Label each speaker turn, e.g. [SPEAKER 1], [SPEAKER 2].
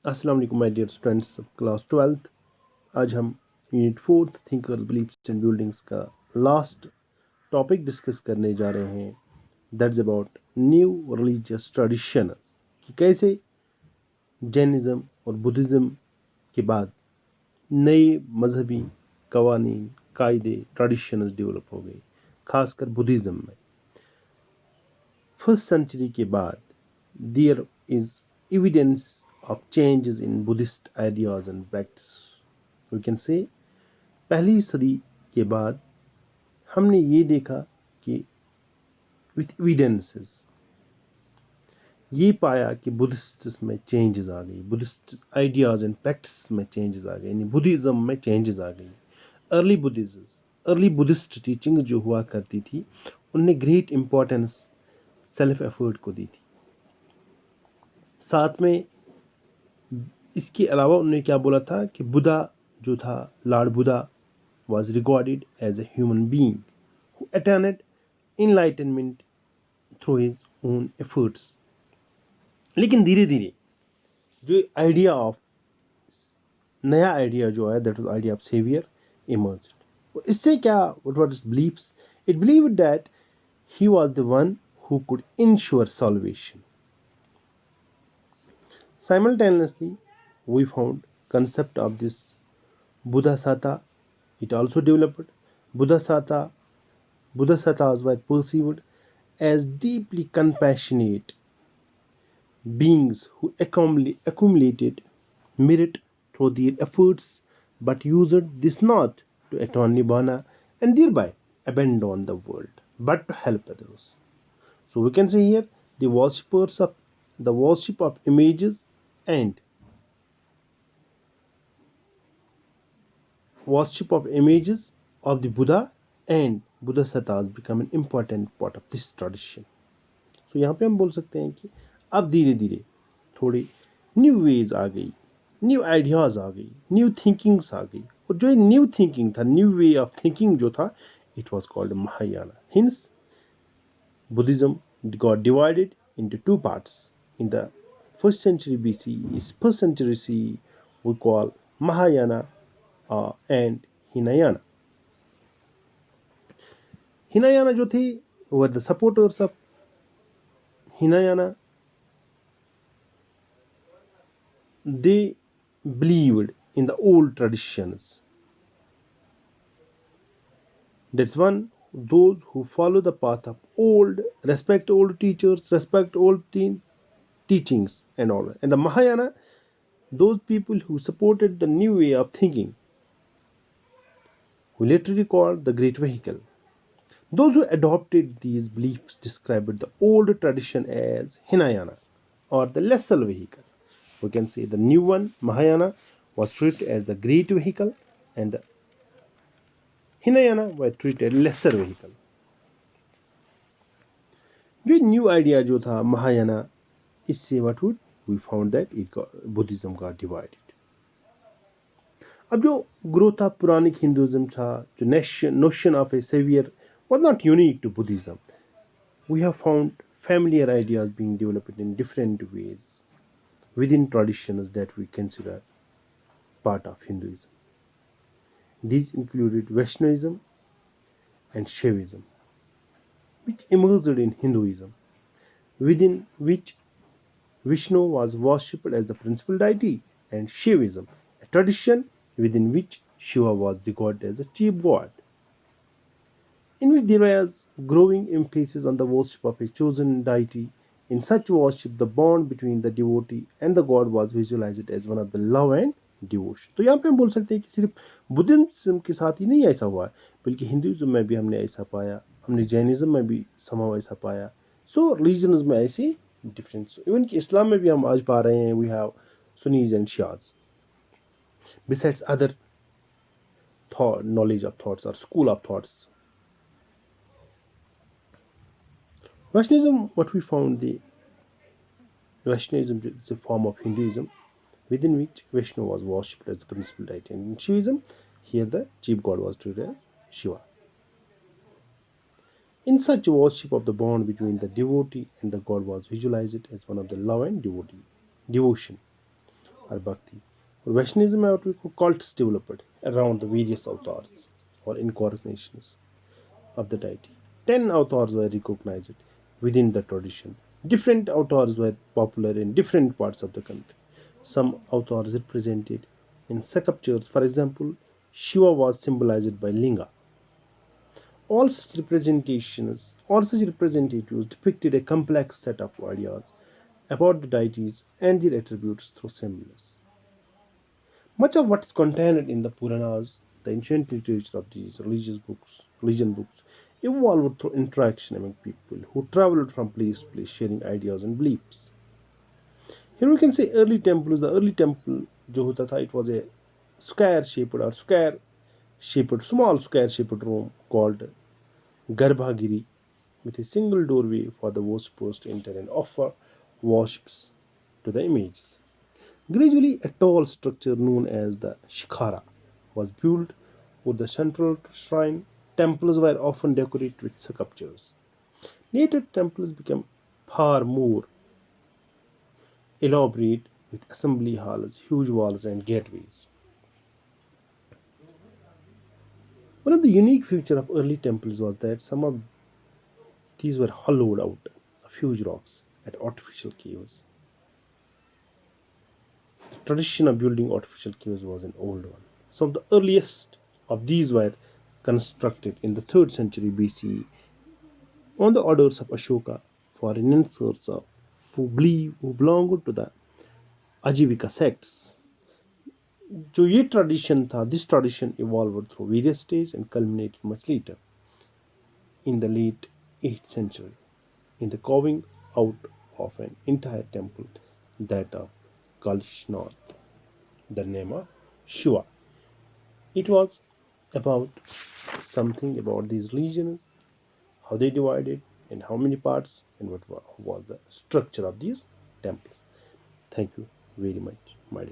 [SPEAKER 1] अस्सलाम वालेकुम my dear students of class 12th। आज हम unit 4th thinkers beliefs and buildings का लास्ट टॉपिक डिस्कस करने जा रहे हैं। That's about new religious tradition, कि कैसे जैनिज़्म और बुद्धिज़्म के बाद नए मजहबी कवानीन, कायदे, ट्रेडिशंस डेवलप हो गए, खासकर बुद्धिज़्म में। फर्स्ट सेंचुरी के बाद there is evidence of changes in Buddhist ideas and practice. We can say पहली सदी के बाद हमने ये देखा कि विथ evidences ये पाया कि बुद्धिस्ट में चेंजेस आ गई, बुद्धिस्ट आइडियाज एंड प्रैक्टिस में चेंजेस आ गए, यानी बुद्धिज़्म में चेंजेस आ गई। अर्ली बुद्धिस्ट टीचिंग जो हुआ करती थी, उनने ग्रेट इम्पोर्टेंस सेल्फ एफर्ट को दी थी। साथ में इसके अलावा उन्होंने क्या बोला था कि बुद्धा जो था, Lord Buddha was regarded as a human being who attained enlightenment through his own efforts. लेकिन धीरे धीरे जो आइडिया ऑफ नया आइडिया जो है, that was idea of saviour emerged. इससे क्या, what were his believes? It believed that he was the one who could ensure salvation. Simultaneously, we found concept of this Buddhasata. It also developed. Bodhisattvas were perceived as deeply compassionate beings who accumulated merit through their efforts, but used this not to attain nirvana and thereby abandon the world, but to help others. So we can say here the worship of images and worship of images of the Buddha and Bodhisattvas become an important part of this tradition. तो यहाँ पे हम बोल सकते हैं कि अब धीरे धीरे थोड़ी न्यू वेज आ गई, न्यू आइडियाज आ गई, न्यू थिंकिंग्स आ गई। और जो न्यू थिंकिंग था, न्यू वे ऑफ थिंकिंग जो था, it was called Mahayana. Hints Buddhism got divided into two parts. In the first century BC, first century CE, we call Mahayana and Hinayana. Hinayana जो थे were the supporters of Hinayana. They believed in the old traditions. That's one, those who follow the path of old, respect old teachers, respect old teachings and all. And the Mahayana, those people who supported the new way of thinking, who literally called the great vehicle. Those who adopted these beliefs described the old tradition as Hinayana, or the lesser vehicle. We can say the new one, Mahayana, was treated as the great vehicle, and the Hinayana was treated lesser vehicle. जो new idea जो था महायाना, इससे what would we found that it Buddhism got divided. अब जो growth था Puranic Hinduism था, जो notion of a savior was not unique to Buddhism. We have found familiar ideas being developed in different ways within traditions that we consider part of Hinduism. These included Vaishnavism and Shaivism, which emerged in Hinduism, within which Vishnu was worshipped as the principal deity, and Shaivism, a tradition within which Shiva was regarded as the chief god, in which there was growing emphasis on the worship of a chosen deity. In such worship, the bond between the devotee and the god was visualized as one of the love and devotion. तो यहाँ पे हम बोल सकते हैं कि सिर्फ Buddhism के साथ ही नहीं ऐसा हुआ, बल्कि हिंदुइज्म में भी हमने ऐसा पाया, हमने जैनिज्म में भी समाव ऐसा पाया। सो रिलीजन्स में ऐसी डिफरेंस, इवन कि इस्लाम में भी हम आज पा रहे हैं, we have Sunnis and Shias, besides other knowledge of thoughts or school of thoughts. Vaishnavism, what we found, the Vaishnavism is a form of Hinduism within which Vishnu was worshipped as the principal deity. And in Shivism, here the chief god was treated as Shiva. In such worship of the bond between the devotee and the god was visualized as one of the love and devotion. or Bhakti. For Vaishnavism, what we call cults developed around the various avatars or incarnations of the deity. 10 avatars were recognized within the tradition. Different avatars were popular in different parts of the country. Some avatars represented in sculptures, for example, Shiva was symbolized by Linga. All such representatives depicted a complex set of ideas about the deities and their attributes through symbols. Much of what is contained in the Puranas, the ancient literature of these religion books, evolved through interaction among people who traveled from place to place sharing ideas and beliefs. Here we can say early temples. The early temple, जो होता था, it was a small square shaped room called Garbhagiri with a single doorway for the worshippers to enter and offer worships to the images. Gradually, a tall structure known as the Shikhara was built over the central shrine. Temples were often decorated with sculptures. Later, temples became far more elaborate with assembly halls, huge walls, and gateways. One of the unique features of early temples was that some of these were hollowed out of huge rocks at artificial caves. The tradition of building artificial caves was an old one. Some of the earliest of these were constructed in the 3rd century BCE on the orders of Ashoka for renoncers who belonged to the Ajivika sects. जो ये tradition था, this tradition evolved through various stages and culminated much later in the late 8th century in the carving out of an entire temple, that of Kalishnath, the name of Shiva. It was about something about these religions, how they divided, and how many parts, and what was the structure of these temples. Thank you very much, my dear.